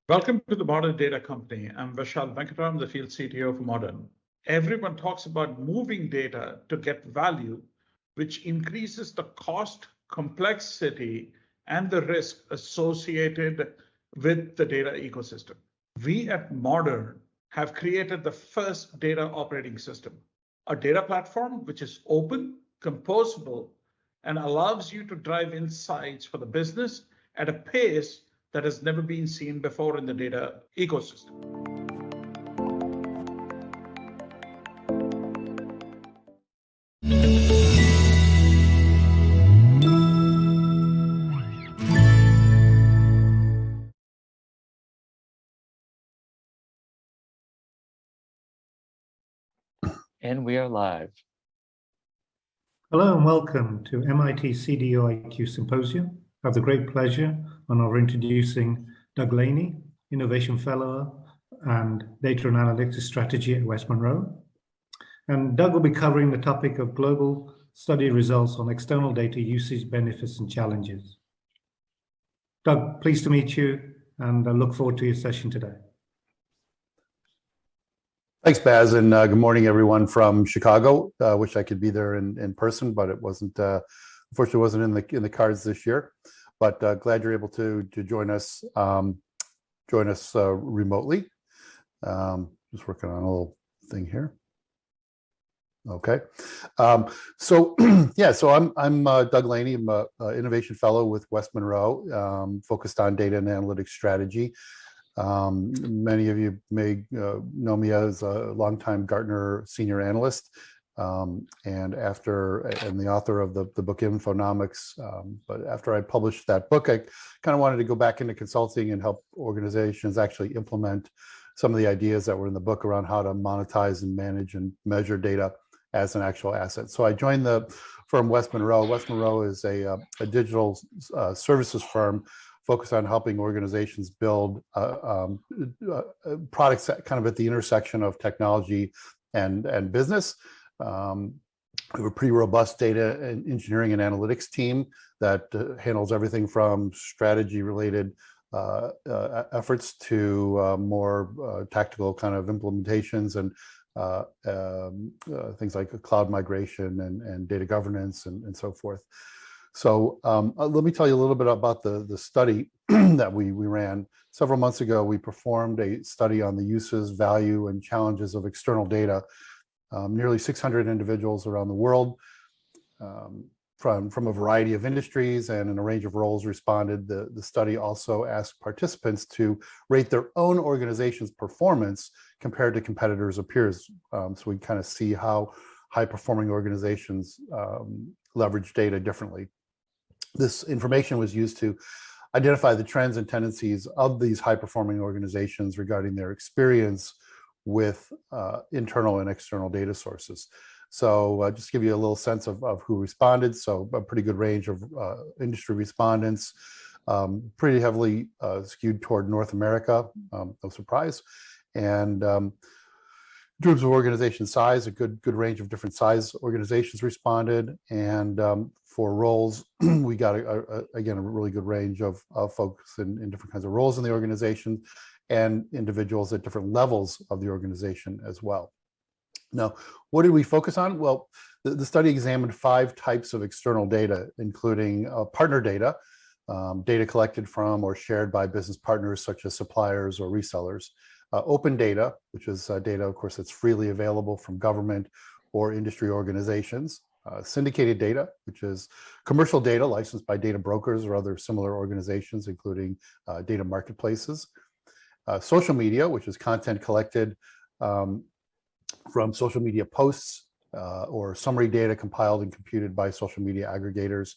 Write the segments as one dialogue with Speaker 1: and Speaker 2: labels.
Speaker 1: Welcome to the Modern Data Company. I'm Vishal Venkatam, the field CTO for Modern. Everyone talks about moving data to get value, which increases the cost, complexity, and the risk associated with the data ecosystem. We at Modern have created the first data operating system, a data platform which is open, composable, and allows you to drive insights for the business at a pace that has never been seen before in the data ecosystem.
Speaker 2: And we are live.
Speaker 3: Hello and welcome to MIT CDOIQ Symposium. I have the great pleasure of introducing Doug Laney, Innovation Fellow and Data and Analytics Strategy at West Monroe. And Doug will be covering the topic of global study results on external data usage, benefits, and challenges. Doug, pleased to meet you, and I look forward to your session today.
Speaker 4: Thanks, Baz, and good morning, everyone from Chicago. Wish I could be there in person, but it wasn't. Unfortunately, wasn't in the cards this year. But glad you're able to join us remotely. Just working on a little thing here. Okay, so yeah, so I'm Doug Laney. I'm an innovation fellow with West Monroe, focused on data and analytics strategy. Many of you may know me as a longtime Gartner senior analyst, and the author of the book Infonomics. But after I published that book, I kind of wanted to go back into consulting and help organizations actually implement some of the ideas that were in the book around how to monetize and manage and measure data as an actual asset. So I joined the firm West Monroe. West Monroe is a digital services firm focused on helping organizations build products that kind of at the intersection of technology and business. We have a pretty robust data and engineering and analytics team that handles everything from strategy-related efforts to more tactical kind of implementations and things like cloud migration and data governance and so forth. So let me tell you a little bit about the study that we ran. Several months ago, we performed a study on the uses, value, and challenges of external data. Nearly 600 individuals around the world from a variety of industries and in a range of roles responded. The study also asked participants to rate their own organization's performance compared to competitors or peers. So we kind of see how high-performing organizations leverage data differently. This information was used to identify the trends and tendencies of these high-performing organizations regarding their experience with internal and external data sources. So just to give you a little sense of who responded. So a pretty good range of industry respondents, pretty heavily skewed toward North America, no surprise. And in terms of organization size, a good range of different size organizations responded. And for roles, we got, again, a really good range of folks in different kinds of roles in the organization and individuals at different levels of the organization as well. Now, what did we focus on? Well, the study examined 5 types of external data, including partner data, data collected from or shared by business partners such as suppliers or resellers, open data, which is data, of course, that's freely available from government or industry organizations, syndicated data, which is commercial data licensed by data brokers or other similar organizations, including data marketplaces, social media, which is content collected from social media posts or summary data compiled and computed by social media aggregators,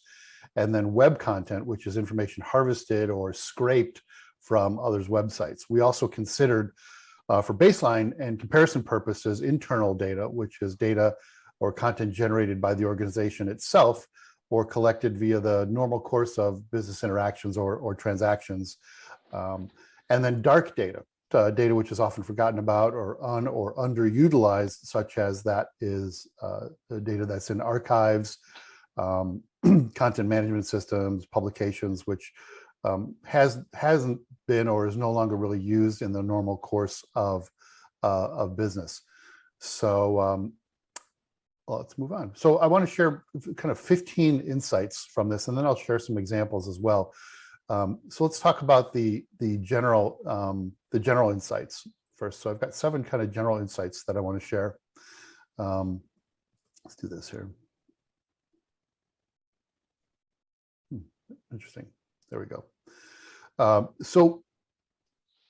Speaker 4: and then web content, which is information harvested or scraped from others' websites. We also considered, for baseline and comparison purposes, internal data, which is data or content generated by the organization itself or collected via the normal course of business interactions or transactions. And then dark data, data which is often forgotten about or underutilized, such as that is the data that's in archives, content management systems, publications, which hasn't been or is no longer really used in the normal course of business. So let's move on. So I want to share kind of 15 insights from this, and then I'll share some examples as well. So let's talk about the general insights first. So I've got 7 kind of general insights that I want to share. Let's do this here. Interesting. There we go. So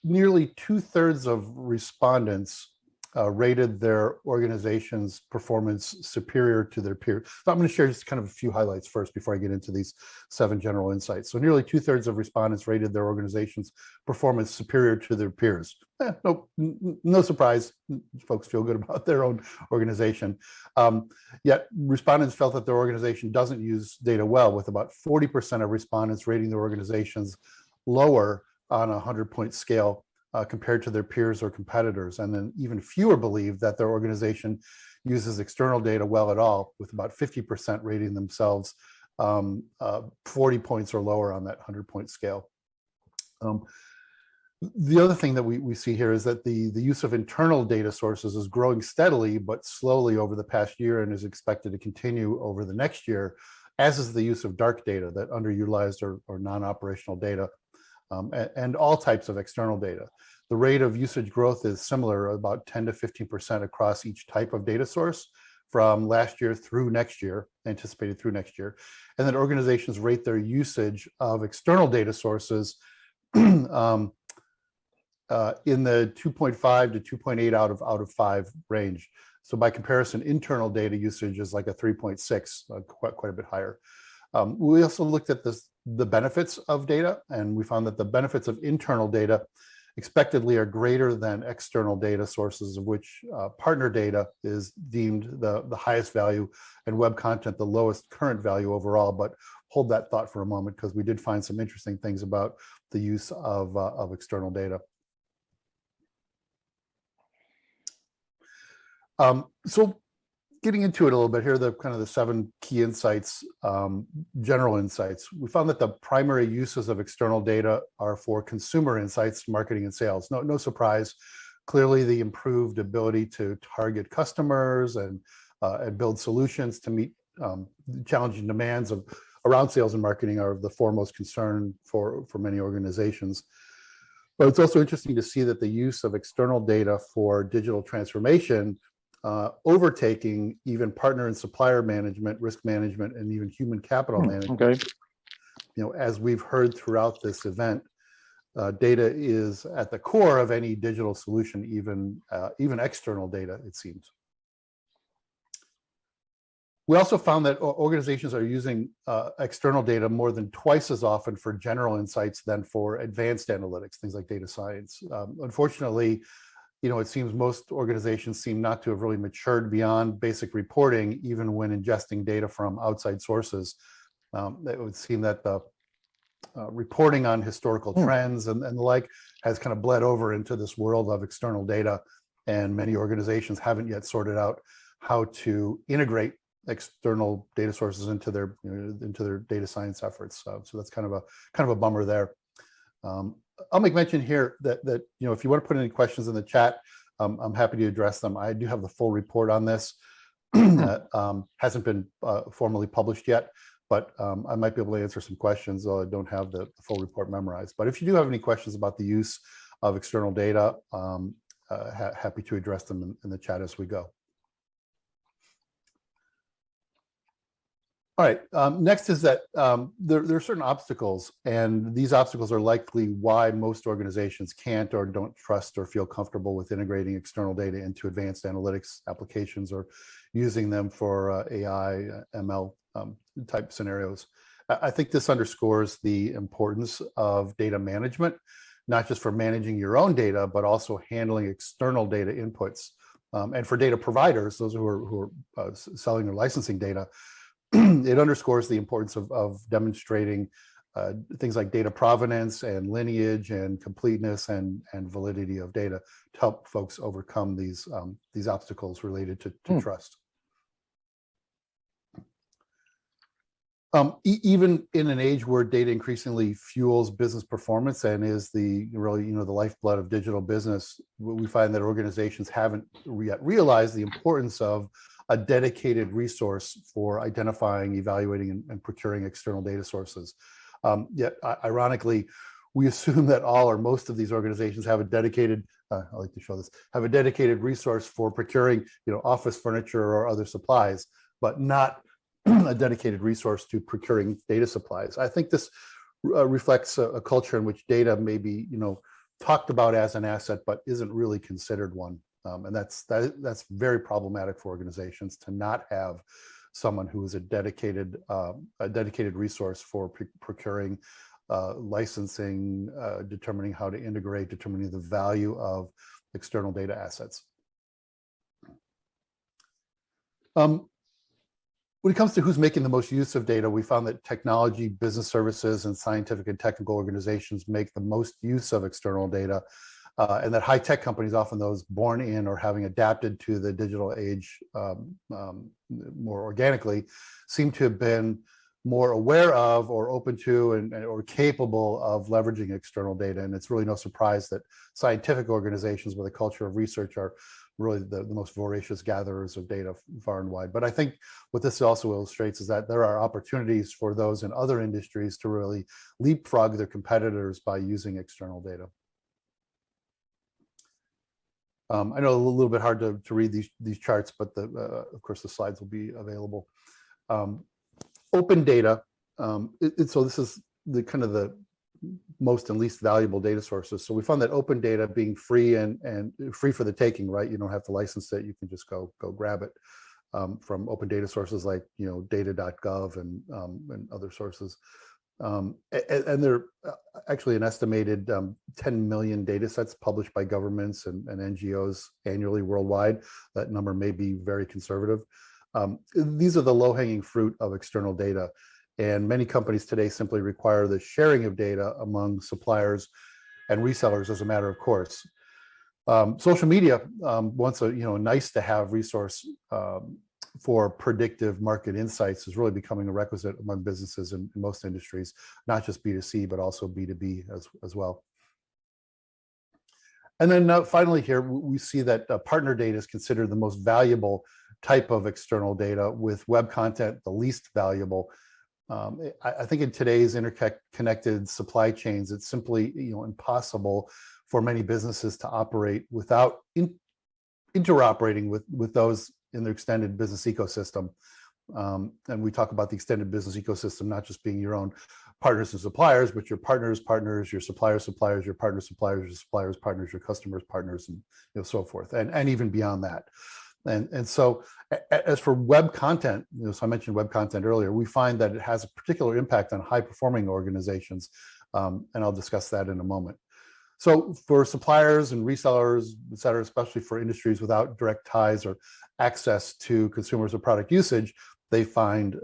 Speaker 4: nearly 2/3 of respondents rated their organization's performance superior to their peers. So I'm going to share just kind of a few highlights first before I get into these 7 general insights. So nearly 2/3 of respondents rated their organization's performance superior to their peers. No surprise, folks feel good about their own organization. Yet respondents felt that their organization doesn't use data well, with about 40% of respondents rating their organizations lower on a 100-point scale compared to their peers or competitors. And then even fewer believe that their organization uses external data well at all, with about 50% rating themselves 40 points or lower on that 100-point scale. The other thing that we see here is that the use of internal data sources is growing steadily but slowly over the past year, and is expected to continue over the next year, as is the use of dark data, that underutilized or non-operational data, and all types of external data. The rate of usage growth is similar, about 10 to 15% across each type of data source from last year through next year, anticipated through next year. And then organizations rate their usage of external data sources in the 2.5 to 2.8 out of 5 range. So by comparison, internal data usage is like a 3.6, quite a bit higher. We also looked at the benefits of data, and we found that the benefits of internal data expectedly are greater than external data sources, of which partner data is deemed the highest value, and web content the lowest current value overall. But hold that thought for a moment, because we did find some interesting things about the use of external data. So getting into it a little bit here, the kind of the 7 key insights, general insights. We found that the primary uses of external data are for consumer insights, marketing, and sales. No surprise. Clearly, the improved ability to target customers and build solutions to meet challenging demands around sales and marketing are the foremost concern for many organizations. But it's also interesting to see that the use of external data for digital transformation overtaking even partner and supplier management, risk management, and even human capital management.
Speaker 2: Okay.
Speaker 4: You know, as we've heard throughout this event, data is at the core of any digital solution, even external data, it seems. We also found that organizations are using external data more than twice as often for general insights than for advanced analytics, things like data science. Unfortunately, you know, it seems most organizations seem not to have really matured beyond basic reporting, even when ingesting data from outside sources. It would seem that the reporting on historical trends and the like has kind of bled over into this world of external data, and many organizations haven't yet sorted out how to integrate external data sources into their data science efforts. So that's kind of a bummer there. I'll make mention here that you know, if you want to put any questions in the chat, I'm happy to address them. I do have the full report on this. Hasn't been formally published yet, but I might be able to answer some questions, though I don't have the full report memorized. But if you do have any questions about the use of external data, happy to address them in the chat as we go. All right, next is that there are certain obstacles, and these obstacles are likely why most organizations can't or don't trust or feel comfortable with integrating external data into advanced analytics applications or using them for AI, ML type scenarios. I think this underscores the importance of data management, not just for managing your own data, but also handling external data inputs. And for data providers, those who are selling or licensing data, it underscores the importance of demonstrating things like data provenance and lineage and completeness and validity of data to help folks overcome these obstacles related to trust. Even in an age where data increasingly fuels business performance and is the really, the lifeblood of digital business, we find that organizations haven't yet realized the importance of a dedicated resource for identifying, evaluating, and procuring external data sources. Yet, ironically, we assume that all or most of these organizations have a dedicated, I like to show this, have a dedicated resource for procuring, office furniture or other supplies, but not a dedicated resource to procuring data supplies. I think this reflects a culture in which data may be, talked about as an asset, but isn't really considered one. And that's very problematic for organizations to not have someone who is a dedicated resource for procuring, licensing, determining how to integrate, determining the value of external data assets. When it comes to who's making the most use of data, we found that technology, business services, and scientific and technical organizations make the most use of external data, and that high-tech companies, often those born in or having adapted to the digital age more organically, seem to have been more aware of or open to or capable of leveraging external data. And it's really no surprise that scientific organizations with a culture of research are really the most voracious gatherers of data far and wide. But I think what this also illustrates is that there are opportunities for those in other industries to really leapfrog their competitors by using external data. I know a little bit hard to read these charts, but of course the slides will be available. Open data, so this is the kind of the most and least valuable data sources. So we found that open data being free and free for the taking, right? You don't have to license it, you can just go grab it from open data sources like data.gov and other sources. And there are actually an estimated 10 million data sets published by governments and NGOs annually worldwide. That number may be very conservative. These are the low-hanging fruit of external data. And many companies today simply require the sharing of data among suppliers and resellers as a matter of course. Social media, once a nice to have resource for predictive market insights, is really becoming a requisite among businesses in most industries, not just B2C, but also B2B as well. And then finally here, we see that partner data is considered the most valuable type of external data, with web content the least valuable. I think in today's interconnected supply chains, it's simply impossible for many businesses to operate without interoperating with those in the extended business ecosystem. And we talk about the extended business ecosystem not just being your own partners and suppliers, but your partners' partners, your suppliers' suppliers, your partners' suppliers, your suppliers' partners, your customers' partners, and so forth, and even beyond that. And so as for web content, so I mentioned web content earlier, we find that it has a particular impact on high-performing organizations, and I'll discuss that in a moment. So for suppliers and resellers, et cetera, especially for industries without direct ties or access to consumers or product usage, they find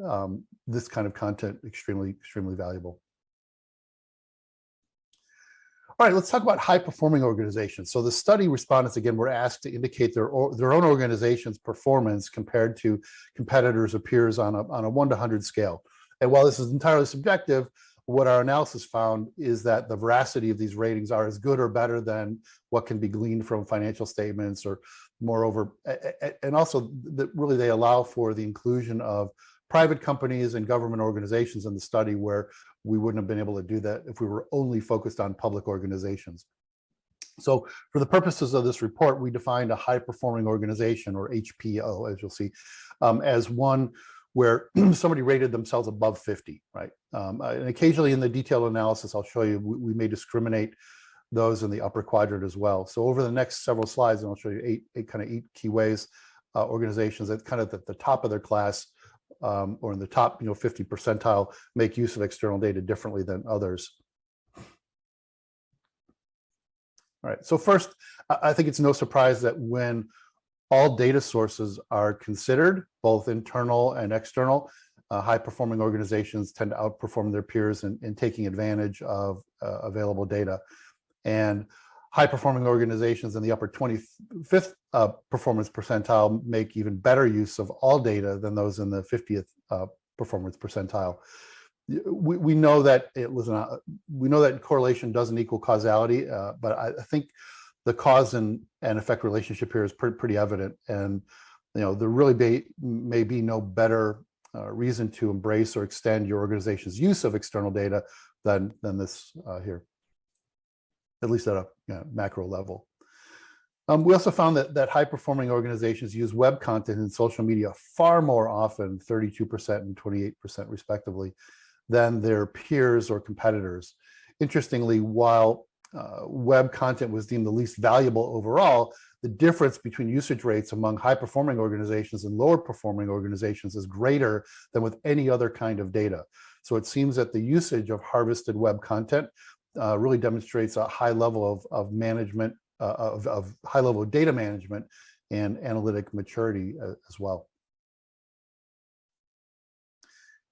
Speaker 4: this kind of content extremely valuable. All right, let's talk about high-performing organizations. So the study respondents, again, were asked to indicate their own organization's performance compared to competitors or peers on a 1 to 100 scale. And while this is entirely subjective, what our analysis found is that the veracity of these ratings are as good or better than what can be gleaned from financial statements, or moreover, and also that really they allow for the inclusion of private companies and government organizations in the study, where we wouldn't have been able to do that if we were only focused on public organizations. So for the purposes of this report, we defined a high-performing organization, or HPO, as you'll see, as one where somebody rated themselves above 50, right? And occasionally in the detailed analysis, I'll show you, we may discriminate those in the upper quadrant as well. So over the next several slides, and I'll show you eight key ways organizations that kind of at the top of their class, or in the top 50 percentile, make use of external data differently than others. All right, so first, I think it's no surprise that when all data sources are considered, both internal and external, high-performing organizations tend to outperform their peers in taking advantage of available data. And high-performing organizations in the upper 25th performance percentile make even better use of all data than those in the 50th performance percentile. We know that we know that correlation doesn't equal causality, but I think the cause and effect relationship here is pretty evident, and there really may be no better reason to embrace or extend your organization's use of external data than this here, at least at a macro level. We also found that high-performing organizations use web content and social media far more often, 32% and 28% respectively, than their peers or competitors. Interestingly, while web content was deemed the least valuable overall, the difference between usage rates among high-performing organizations and lower-performing organizations is greater than with any other kind of data. So it seems that the usage of harvested web content really demonstrates a high level of management, of high level of data management and analytic maturity as well.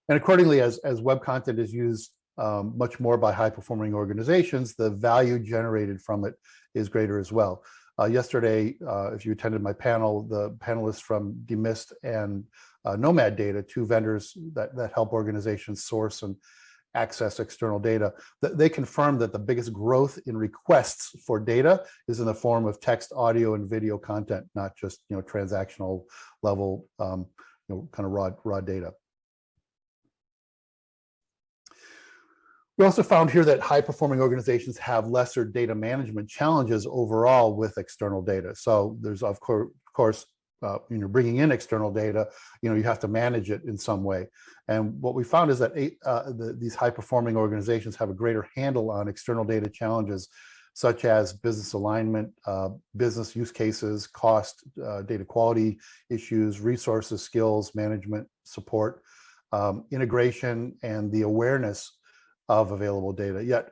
Speaker 4: And accordingly, as web content is used much more by high-performing organizations, the value generated from it is greater as well. Yesterday, if you attended my panel, the panelists from Demist and Nomad Data, two vendors that help organizations source and access external data, they confirmed that the biggest growth in requests for data is in the form of text, audio, and video content, not just transactional level, kind of raw data. We also found here that high-performing organizations have lesser data management challenges overall with external data. So there's of course when you're bringing in external data, you have to manage it in some way. And what we found is that these high-performing organizations have a greater handle on external data challenges, such as business alignment, business use cases, cost, data quality issues, resources, skills, management, support, integration, and the awareness of available data. Yet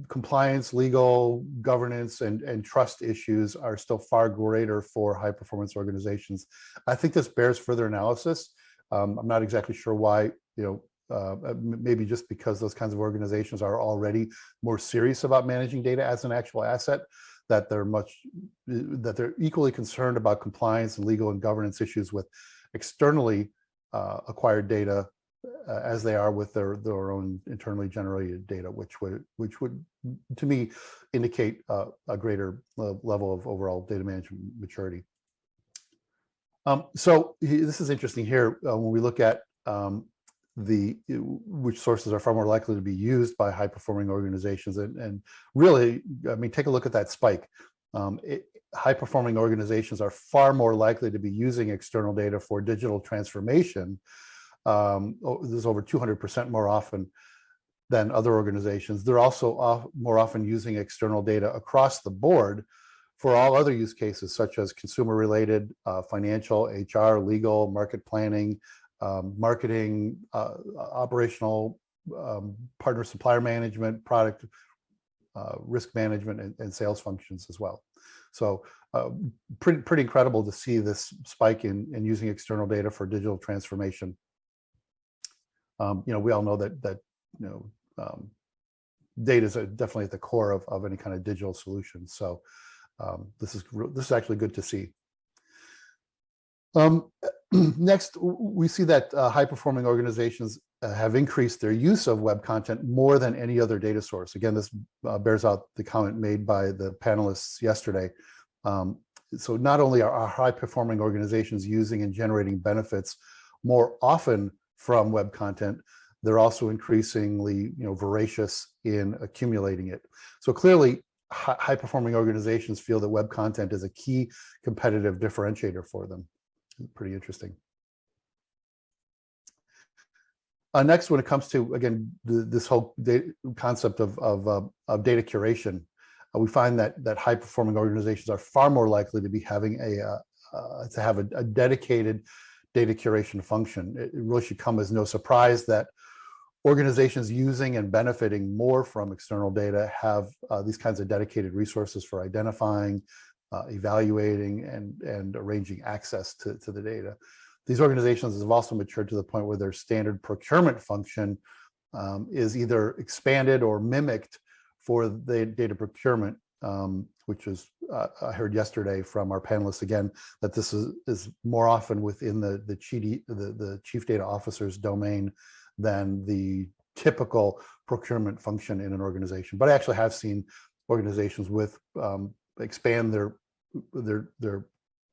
Speaker 4: compliance, legal, governance, and trust issues are still far greater for high performance organizations. I think this bears further analysis. I'm not exactly sure why, maybe just because those kinds of organizations are already more serious about managing data as an actual asset, that they're equally concerned about compliance and legal and governance issues with externally acquired data as they are with their own internally generated data, which would to me indicate a greater level of overall data management maturity. So this is interesting here when we look at which sources are far more likely to be used by high performing organizations, and really, I mean, take a look at that spike. High performing organizations are far more likely to be using external data for digital transformation. There's over 200% more often than other organizations. They're also more often using external data across the board for all other use cases, such as consumer-related, financial, HR, legal, market planning, marketing, operational, partner supplier management, product risk management, and sales functions as well. So pretty incredible to see this spike in using external data for digital transformation. We all know that data is definitely at the core of any kind of digital solution. So this is actually good to see. Next, we see that high-performing organizations have increased their use of web content more than any other data source. Again, this bears out the comment made by the panelists yesterday. So not only are high-performing organizations using and generating benefits more often from web content, they're also increasingly voracious in accumulating it. So clearly, high-performing organizations feel that web content is a key competitive differentiator for them. Pretty interesting. Next, when it comes to, again, this whole concept of data curation, we find that high-performing organizations are far more likely to be having a dedicated data curation function. It really should come as no surprise that organizations using and benefiting more from external data have these kinds of dedicated resources for identifying, evaluating, and arranging access to the data. These organizations have also matured to the point where their standard procurement function is either expanded or mimicked for the data procurement, which is I heard yesterday from our panelists again that this is more often within the chief data officer's domain than the typical procurement function in an organization. But I actually have seen organizations with expand their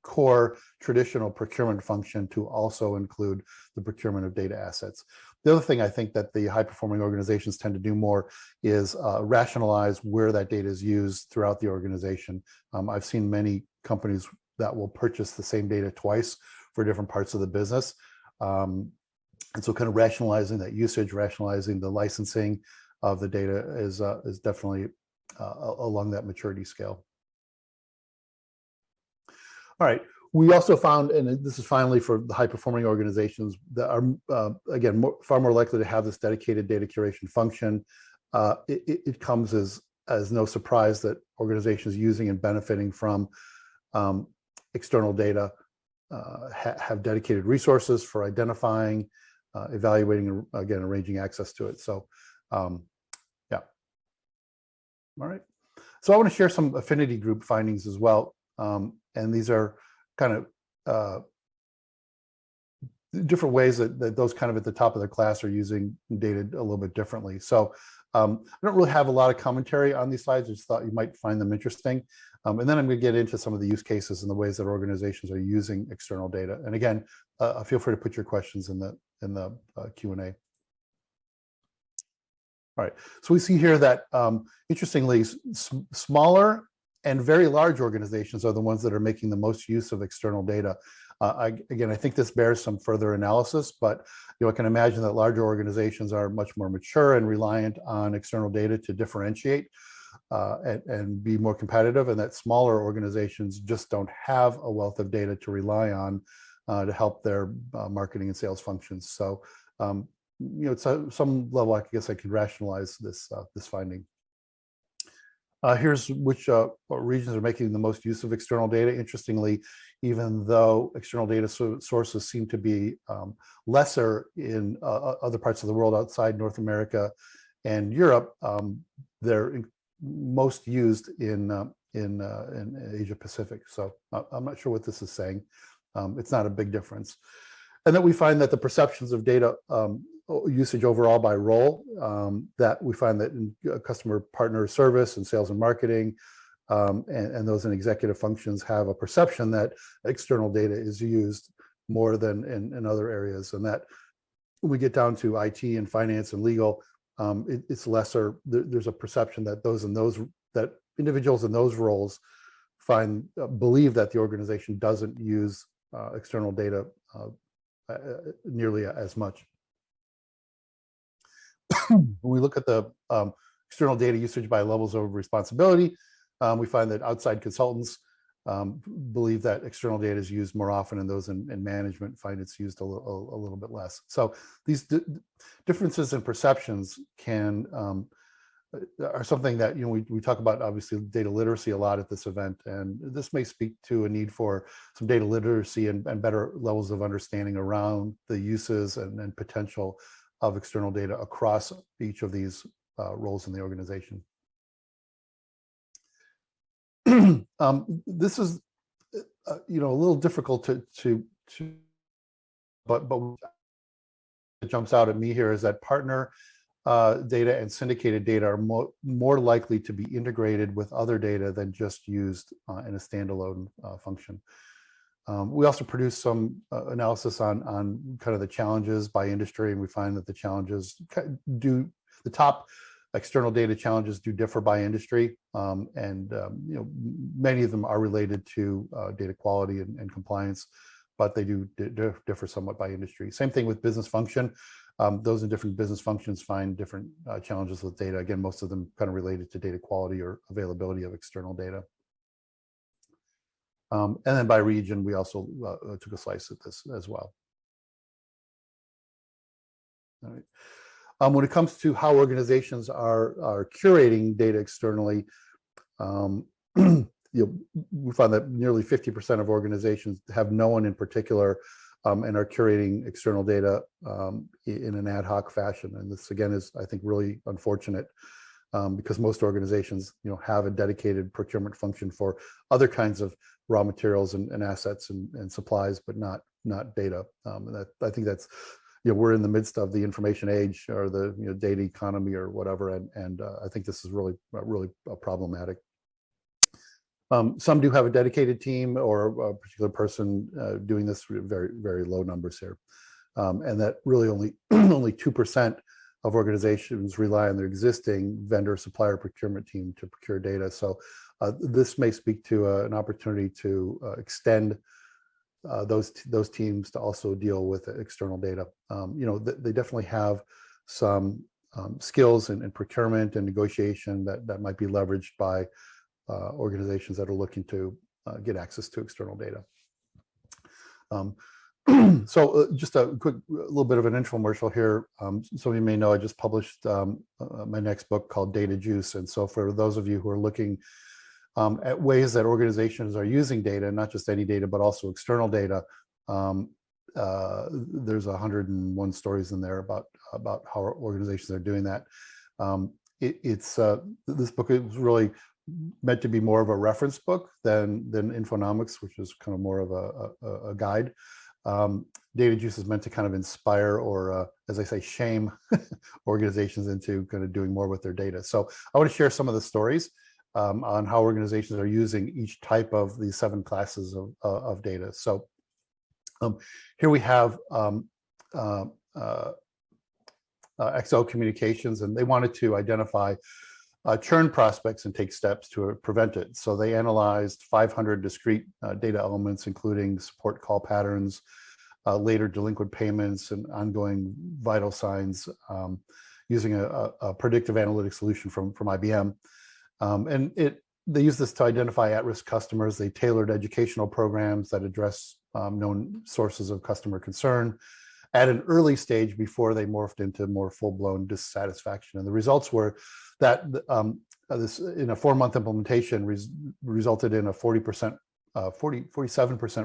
Speaker 4: core traditional procurement function to also include the procurement of data assets. The other thing I think that the high-performing organizations tend to do more is rationalize where that data is used throughout the organization. I've seen many companies that will purchase the same data twice for different parts of the business. And so kind of rationalizing that usage, rationalizing the licensing of the data is definitely along that maturity scale. All right. We also found, and this is finally for the high-performing organizations that are, again, far more likely to have this dedicated data curation function. It comes as no surprise that organizations using and benefiting from external data have dedicated resources for identifying, evaluating, and again, arranging access to it. So, yeah. All right. So I want to share some affinity group findings as well. And these are kind of different ways that those kind of at the top of their class are using data a little bit differently. So I don't really have a lot of commentary on these slides. I just thought you might find them interesting. And then I'm going to get into some of the use cases and the ways that organizations are using external data. And again, feel free to put your questions in the Q&A. All right, so we see here that, interestingly, smaller and very large organizations are the ones that are making the most use of external data. Again, I think this bears some further analysis, but I can imagine that larger organizations are much more mature and reliant on external data to differentiate and be more competitive, and that smaller organizations just don't have a wealth of data to rely on to help their marketing and sales functions. So, at some level, I guess I can rationalize this finding. Here's which regions are making the most use of external data. Interestingly, even though external data sources seem to be lesser in other parts of the world outside North America and Europe, they're most used in Asia Pacific. So I'm not sure what this is saying. It's not a big difference. And then we find that the perceptions of data usage overall by role, that we find that in customer partner service and sales and marketing, and those in executive functions have a perception that external data is used more than in other areas. And that when we get down to IT and finance and legal, it's lesser. There's a perception that that individuals in those roles believe that the organization doesn't use external data nearly as much. When we look at the external data usage by levels of responsibility, we find that outside consultants believe that external data is used more often, and those in management find it's used a little bit less. So these differences in perceptions are something that we talk about, obviously, data literacy a lot at this event, and this may speak to a need for some data literacy and better levels of understanding around the uses and potential of external data across each of these roles in the organization. This is, a little difficult but what jumps out at me here is that partner data and syndicated data are more likely to be integrated with other data than just used in a standalone function. We also produced some analysis on kind of the challenges by industry, and we find that the top external data challenges do differ by industry, and many of them are related to data quality and compliance, but they do differ somewhat by industry. Same thing with business function. Those in different business functions find different challenges with data. Again, most of them kind of related to data quality or availability of external data. And then by region, we also took a slice at this as well. All right. When it comes to how organizations are curating data externally, we found that nearly 50% of organizations have no one in particular and are curating external data in an ad hoc fashion. And this, again, is, I think, really unfortunate. because most organizations, have a dedicated procurement function for other kinds of raw materials and assets and supplies, but not data. And I think that's, we're in the midst of the information age, or the data economy, or whatever, and I think this is really problematic. Some do have a dedicated team or a particular person doing this. Very, very low numbers here, and that really only 2% of organizations rely on their existing vendor supplier procurement team to procure data. So this may speak to an opportunity to extend those teams to also deal with external data. They definitely have some skills in procurement and negotiation that might be leveraged by organizations that are looking to get access to external data. So just a little bit of an infomercial here. Some of you may know I just published my next book called Data Juice. And so for those of you who are looking at ways that organizations are using data, not just any data, but also external data, there's 101 stories in there about how organizations are doing that. This book is really meant to be more of a reference book than Infonomics, which is kind of more of a guide. Data Juice is meant to kind of inspire, or as I say, shame organizations into kind of doing more with their data. So I want to share some of the stories on how organizations are using each type of these 7 classes of data. So here we have XO Communications, and they wanted to identify churn prospects and take steps to prevent it. So they analyzed 500 discrete data elements, including support call patterns, later delinquent payments, and ongoing vital signs, using a predictive analytics solution from IBM. They use this to identify at-risk customers. They tailored educational programs that address known sources of customer concern at an early stage before they morphed into more full-blown dissatisfaction. And the results were that this, in a 4-month implementation, resulted in a 47%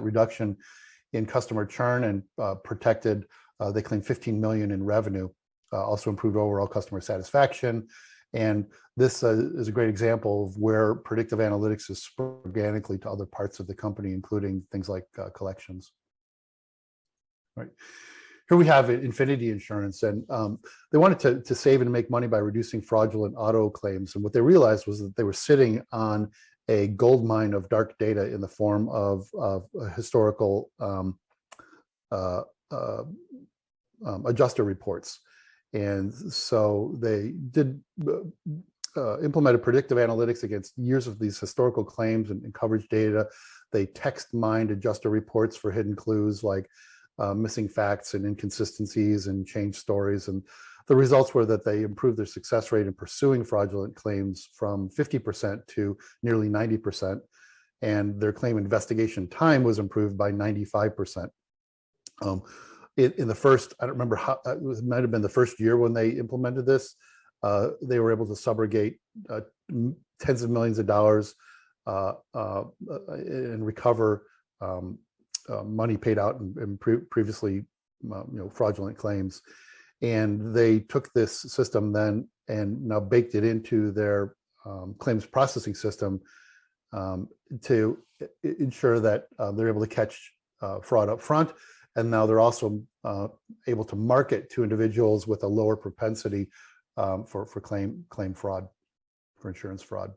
Speaker 4: reduction in customer churn, and protected, they claimed, $15 million in revenue, also improved overall customer satisfaction. And this is a great example of where predictive analytics is spread organically to other parts of the company, including things like collections. Right. Here we have Infinity Insurance, and they wanted to save and make money by reducing fraudulent auto claims. And what they realized was that they were sitting on a gold mine of dark data in the form of historical adjuster reports. And so they implemented predictive analytics against years of these historical claims and coverage data. They text mined adjuster reports for hidden clues like missing facts and inconsistencies and changed stories. And the results were that they improved their success rate in pursuing fraudulent claims from 50% to nearly 90%. And their claim investigation time was improved by 95%. In the first, I don't remember how, it might have been the first year when they implemented this, they were able to subrogate tens of millions of dollars and recover money paid out in previously fraudulent claims. And they took this system then and now baked it into their claims processing system to ensure that they're able to catch fraud up front. And now they're also able to market to individuals with a lower propensity for claim fraud, for insurance fraud.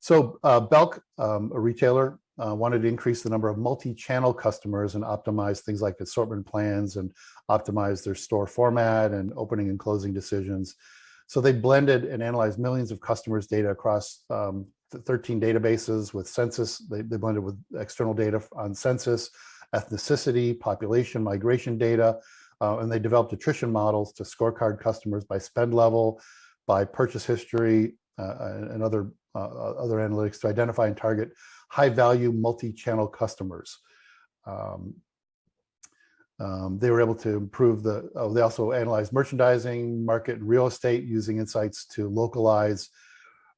Speaker 4: So Belk, a retailer, wanted to increase the number of multi-channel customers and optimize things like assortment plans and optimize their store format and opening and closing decisions. So they blended and analyzed millions of customers' data across 13 databases with census. They blended with external data on census, ethnicity, population, migration data, and they developed attrition models to scorecard customers by spend level, by purchase history, and other analytics to identify and target high-value multi-channel customers. They were able to improve they also analyzed merchandising, market, and real estate using insights to localize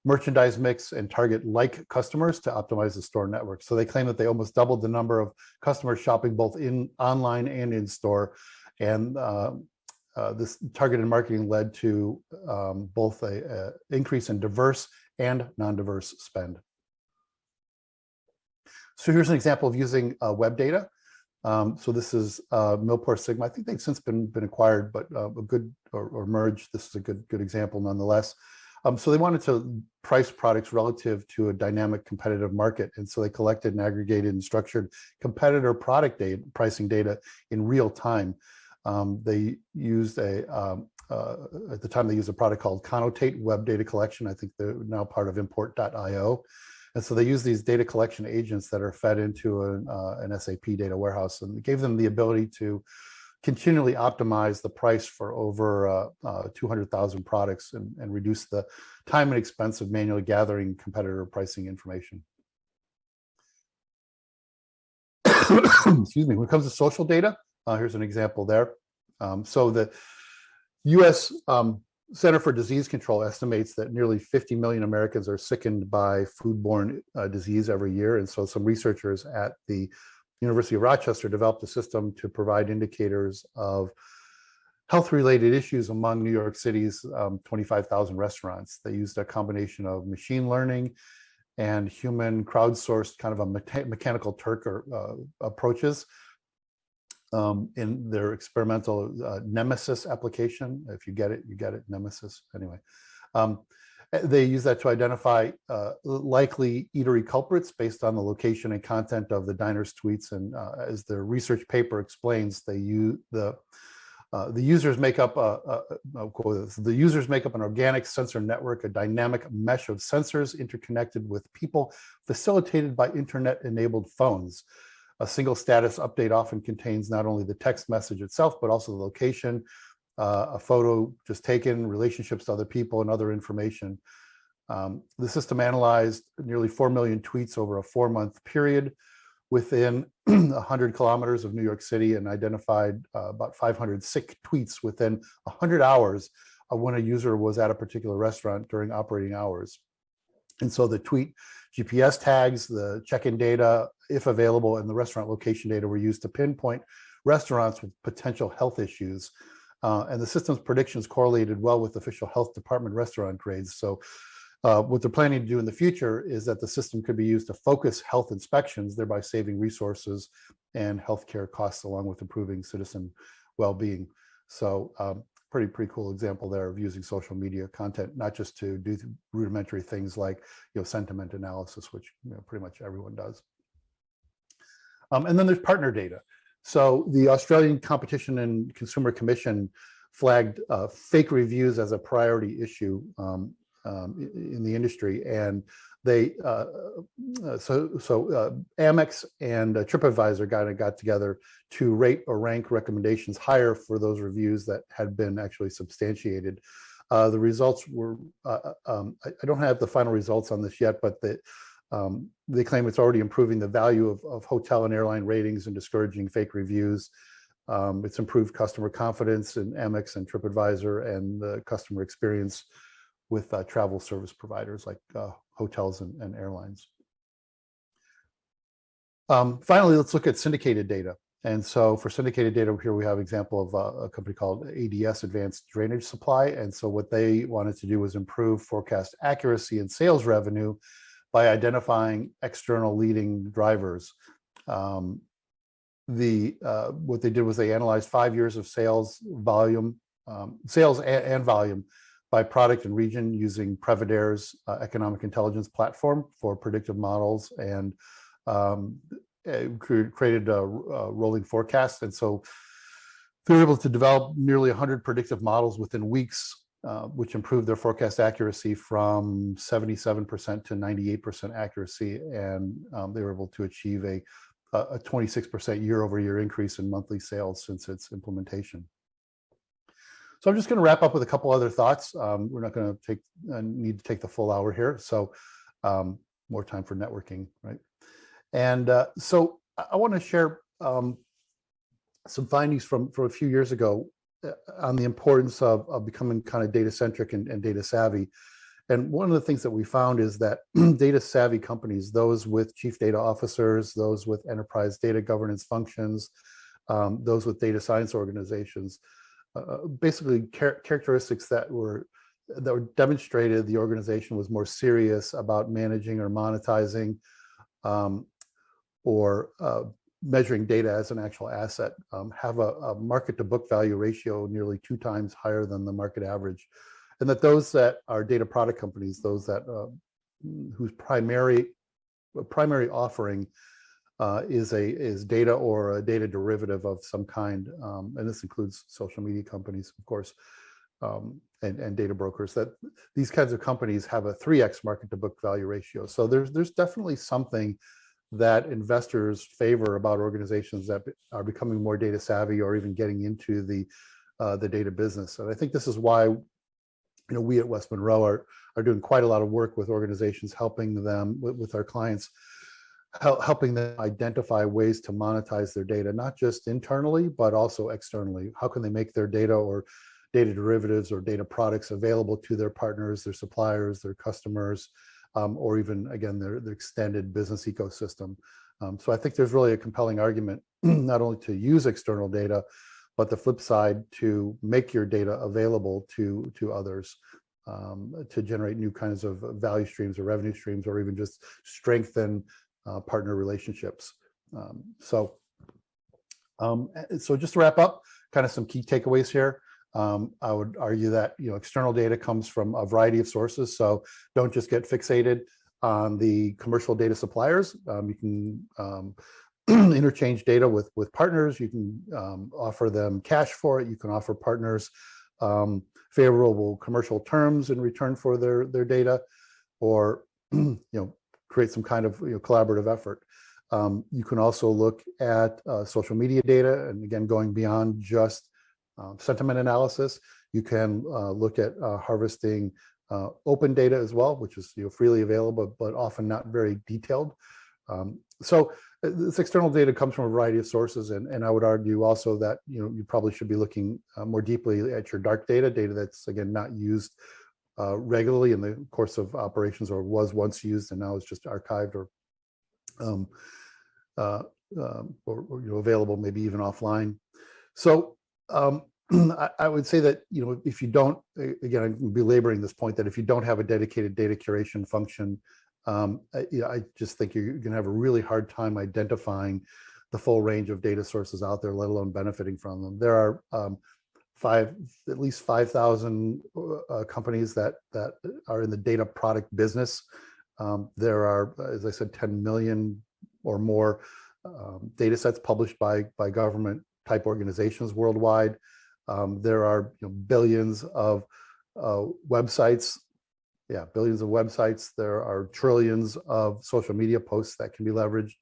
Speaker 4: merchandise mix and target like customers to optimize the store network. So they claim that they almost doubled the number of customers shopping both online and in store. And this targeted marketing led to both a increase in diverse and non-diverse spend. So here's an example of using web data. So this is Millport Sigma. I think they've since been acquired, but a good or merged. This is a good example nonetheless. So they wanted to price products relative to a dynamic competitive market. And so they collected and aggregated and structured competitor product data, pricing data in real time. They used at the time they used a product called Connotate Web Data Collection. I think they're now part of import.io. And so they use these data collection agents that are fed into an SAP data warehouse, and it gave them the ability to continually optimize the price for over 200,000 products and reduce the time and expense of manually gathering competitor pricing information. Excuse me. When it comes to social data, here's an example there. So the U.S. Center for Disease Control estimates that nearly 50 million Americans are sickened by foodborne disease every year. And so some researchers at the University of Rochester developed a system to provide indicators of health-related issues among New York City's 25,000 restaurants. They used a combination of machine learning and human crowdsourced kind of a mechanical Turk approaches in their experimental Nemesis application. If you get it, Nemesis. Anyway, they use that to identify likely eatery culprits based on the location and content of the diner's tweets. And as the research paper explains, the users make up an organic sensor network, a dynamic mesh of sensors interconnected with people, facilitated by internet-enabled phones. A single status update often contains not only the text message itself, but also the location, a photo just taken, relationships to other people, and other information. The system analyzed nearly 4 million tweets over a 4-month period within 100 kilometers of New York City, and identified about 500 sick tweets within 100 hours of when a user was at a particular restaurant during operating hours. And so the tweet GPS tags, the check-in data, if available, and the restaurant location data were used to pinpoint restaurants with potential health issues. And the system's predictions correlated well with official health department restaurant grades. So what they're planning to do in the future is that the system could be used to focus health inspections, thereby saving resources and healthcare costs, along with improving citizen well-being. So pretty cool example there of using social media content, not just to do rudimentary things like sentiment analysis, which pretty much everyone does. And then there's partner data. So the Australian Competition and Consumer Commission flagged fake reviews as a priority issue in the industry, and they Amex and TripAdvisor got together to rate or rank recommendations higher for those reviews that had been actually substantiated. The results were I don't have the final results on this yet, but they claim it's already improving the value of hotel and airline ratings and discouraging fake reviews. It's improved customer confidence in Amex and TripAdvisor, and the customer experience with travel service providers like hotels and airlines. Finally, let's look at syndicated data. And so for syndicated data, here we have an example of a company called ADS, Advanced Drainage Supply. And so what they wanted to do was improve forecast accuracy and sales revenue by identifying external leading drivers. What they did was they analyzed 5 years of sales volume, sales and volume by product and region using Prevail's economic intelligence platform for predictive models, and created a rolling forecast. And so they were able to develop nearly 100 predictive models within weeks, which improved their forecast accuracy from 77% to 98% accuracy. And they were able to achieve a 26% year-over-year increase in monthly sales since its implementation. So I'm just going to wrap up with a couple other thoughts. We're not going to need to take the full hour here. So more time for networking, right? And so I want to share some findings from a few years ago on the importance of becoming kind of data centric and data savvy. And one of the things that we found is that data savvy companies, those with chief data officers, those with enterprise data governance functions, those with data science organizations, basically characteristics that were demonstrated the organization was more serious about managing or monetizing or measuring data as an actual asset, have a market to book value ratio nearly 2 times higher than the market average. And that those that are data product companies, those that whose primary offering is data or a data derivative of some kind, and this includes social media companies, of course, and data brokers, that these kinds of companies have a 3x market to book value ratio. So there's definitely something that investors favor about organizations that are becoming more data savvy or even getting into the data business. And I think this is why, we at West Monroe are doing quite a lot of work with organizations, helping them with our clients, helping them identify ways to monetize their data, not just internally, but also externally. How can they make their data or data derivatives or data products available to their partners, their suppliers, their customers, or even, again, their extended business ecosystem. So I think there's really a compelling argument, not only to use external data, but the flip side, to make your data available to others, to generate new kinds of value streams or revenue streams, or even just strengthen partner relationships. So just to wrap up, kind of some key takeaways here. I would argue that external data comes from a variety of sources, so don't just get fixated on the commercial data suppliers. You can interchange data with partners. You can offer them cash for it. You can offer partners favorable commercial terms in return for their data, or create some kind of collaborative effort. You can also look at social media data, and again, going beyond just sentiment analysis. You can look at harvesting open data as well, which is freely available, but often not very detailed. So this external data comes from a variety of sources, and I would argue also that you probably should be looking more deeply at your dark data that's, again, not used regularly in the course of operations, or was once used and now is just archived or available, maybe even offline. So I would say that if you don't, again, I'm belaboring this point, that if you don't have a dedicated data curation function, I just think you're going to have a really hard time identifying the full range of data sources out there, let alone benefiting from them. There are at least 5,000 companies that are in the data product business. There are, as I said, 10 million or more data sets published by government type organizations worldwide. There are billions of websites. Yeah, billions of websites. There are trillions of social media posts that can be leveraged.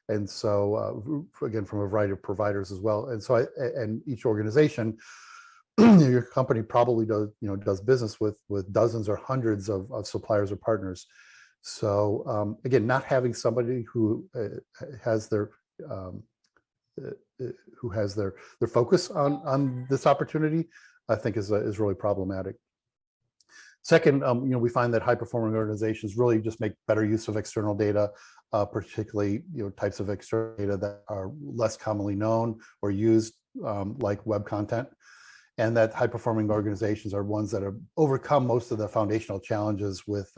Speaker 4: And so, again, from a variety of providers as well. And so, and each organization, your company probably does business with dozens or hundreds of suppliers or partners. So, again, not having somebody who has their focus on this opportunity, I think is really problematic. Second, we find that high-performing organizations really just make better use of external data, particularly types of external data that are less commonly known or used, like web content, and that high-performing organizations are ones that have overcome most of the foundational challenges with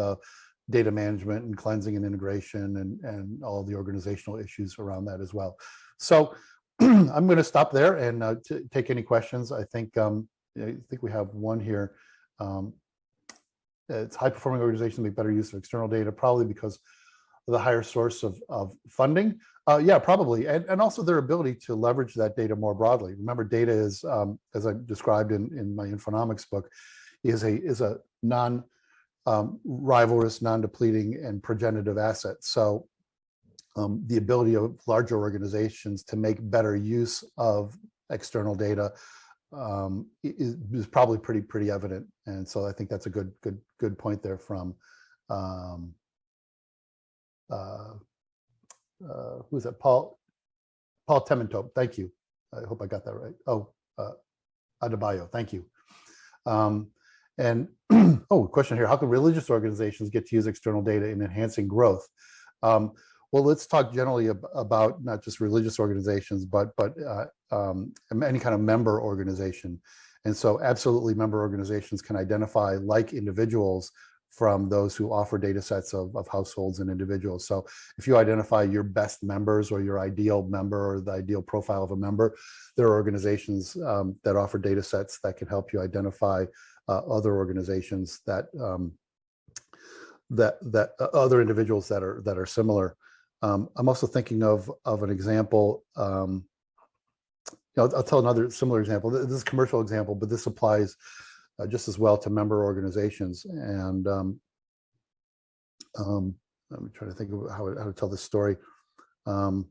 Speaker 4: data management and cleansing and integration and all the organizational issues around that as well. So I'm going to stop there and take any questions. I think we have one here. It's high-performing organizations make better use of external data, probably because of the higher source of funding. Yeah, probably, and also their ability to leverage that data more broadly. Remember, data is, as I described in my Infonomics book, is a non-rivalrous, non-depleting, and progenitive asset. So the ability of larger organizations to make better use of external data is probably pretty evident, and so I think that's a good point there from who's that? Paul Temento. Thank you. I hope I got that right. Oh, Adebayo. Thank you. And question here: how can religious organizations get to use external data in enhancing growth? Well, let's talk generally about not just religious organizations, but any kind of member organization. And so absolutely member organizations can identify like individuals from those who offer data sets of households and individuals. So if you identify your best members or your ideal member or the ideal profile of a member, there are organizations that offer data sets that can help you identify other organizations that other individuals that are similar. I'm also thinking of an example. I'll tell another similar example. This is a commercial example, but this applies just as well to member organizations. And I'm trying to think of how to tell this story. Yeah,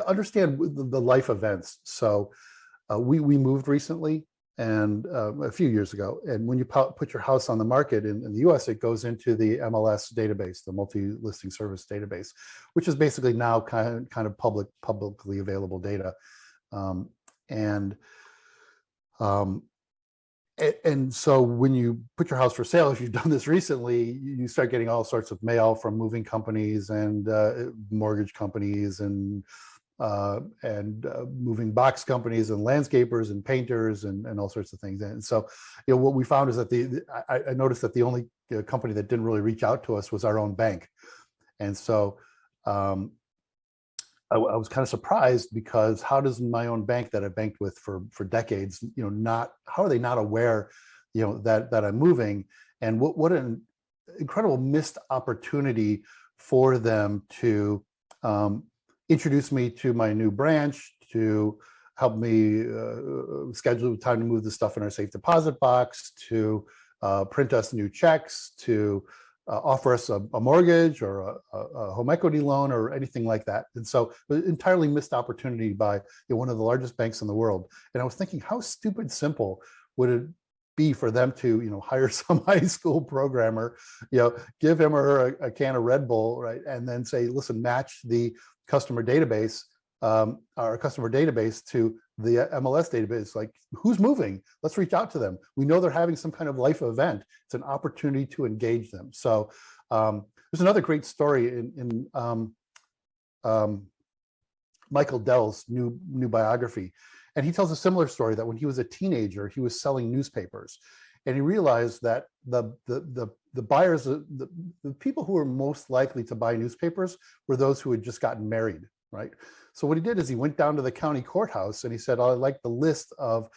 Speaker 4: understand the life events. So we moved recently, and a few years ago. And when you put your house on the market in the US, it goes into the MLS database, the multi-listing service database, which is basically now kind of publicly available data. And so when you put your house for sale, if you've done this recently, you start getting all sorts of mail from moving companies and mortgage companies and moving box companies and landscapers and painters and all sorts of things. And so, what we found is that I noticed that the only company that didn't really reach out to us was our own bank. And so I was kind of surprised, because how does my own bank that I banked with for decades, how are they not aware, that I'm moving? And what an incredible missed opportunity for them to introduce me to my new branch, to help me schedule time to move the stuff in our safe deposit box, to print us new checks, to offer us a mortgage or a home equity loan or anything like that. And so entirely missed opportunity by one of the largest banks in the world. And I was thinking, how stupid simple would it be for them to hire some high school programmer, give him or her a can of Red Bull, right, and then say, listen, match the customer database, our customer database to the MLS database. Like, who's moving? Let's reach out to them. We know they're having some kind of life event. It's an opportunity to engage them. So there's another great story in Michael Dell's new biography. And he tells a similar story, that when he was a teenager, he was selling newspapers. And he realized that the buyers, the people who were most likely to buy newspapers were those who had just gotten married, right? So what he did is he went down to the county courthouse and he said, "Oh, I'd like the list of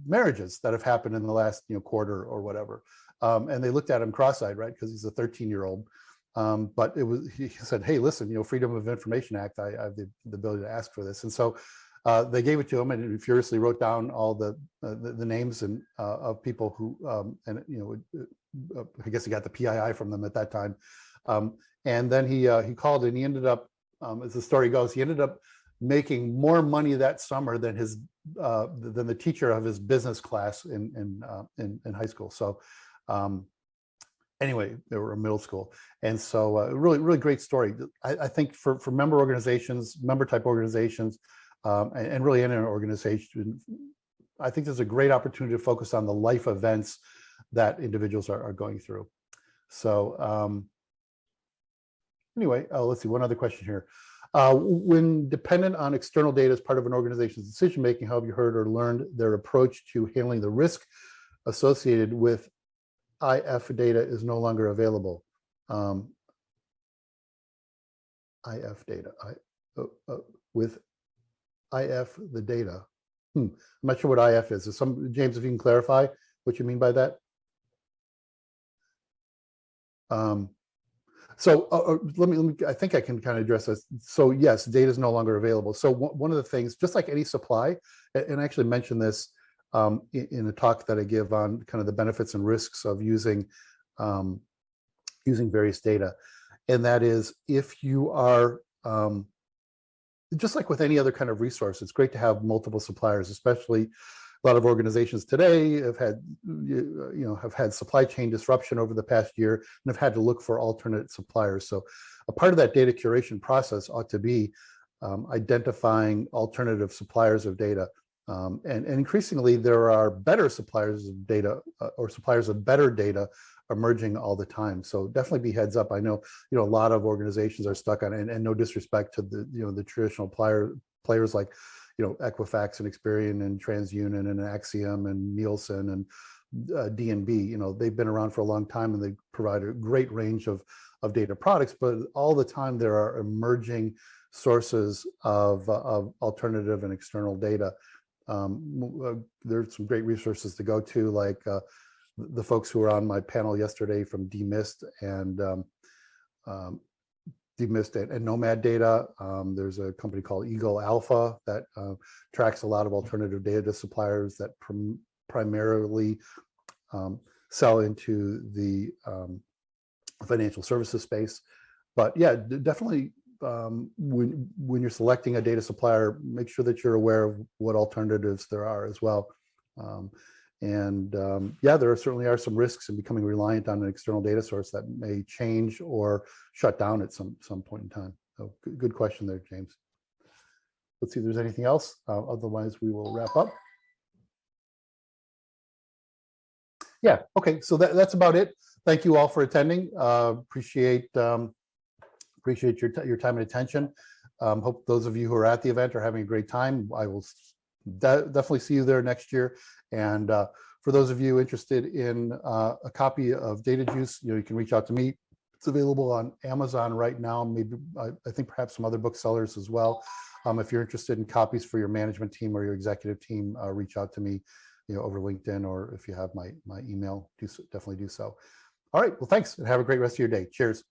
Speaker 4: marriages that have happened in the last quarter or whatever." And they looked at him cross-eyed, right? Because he's a 13-year-old. But he said, "Hey, listen, Freedom of Information Act, I have the ability to ask for this." And so they gave it to him, and he furiously wrote down all the names and of people who, I guess he got the PII from them at that time. And then he called, and he ended up, as the story goes, he ended up making more money that summer than than the teacher of his business class in high school. So anyway, they were in middle school. And so really, really great story. I think for member organizations, member type organizations, and really in an organization, I think there's a great opportunity to focus on the life events that individuals are going through. So anyway, let's see, one other question here. When dependent on external data as part of an organization's decision-making, how have you heard or learned their approach to handling the risk associated with IF data is no longer available? IF data, with IF the data. I'm not sure what IF is. James, if you can clarify what you mean by that. So let me, I think I can kind of address this. So yes, data is no longer available. So one of the things, just like any supply, and I actually mentioned this in a talk that I give on kind of the benefits and risks of using various data. And that is, if you are, just like with any other kind of resource, it's great to have multiple suppliers, especially a lot of organizations today have had supply chain disruption over the past year and have had to look for alternate suppliers. So a part of that data curation process ought to be identifying alternative suppliers of data. And increasingly, there are better suppliers of data or suppliers of better data emerging all the time. So definitely be heads up. I know, a lot of organizations are stuck on, and no disrespect to the, the traditional players like, Equifax and Experian and TransUnion and Axiom and Nielsen and D&B. They've been around for a long time and they provide a great range of data products, but all the time there are emerging sources of alternative and external data. There's some great resources to go to, like the folks who were on my panel yesterday from DMIST and Nomad Data. There's a company called Eagle Alpha that tracks a lot of alternative data suppliers that primarily sell into the financial services space. But yeah, definitely when you're selecting a data supplier, make sure that you're aware of what alternatives there are as well. Yeah, there certainly are some risks in becoming reliant on an external data source that may change or shut down at some point in time. So good question there, James. Let's see if there's anything else. Otherwise, we will wrap up. Yeah, okay, so that's about it. Thank you all for attending. Appreciate your time and attention. Hope those of you who are at the event are having a great time. I will definitely see you there next year. And for those of you interested in a copy of Data Juice, you can reach out to me. It's available on Amazon right now. Maybe I think perhaps some other booksellers as well. If you're interested in copies for your management team or your executive team, reach out to me, over LinkedIn, or if you have my email, definitely do so. All right, well, thanks, and have a great rest of your day. Cheers.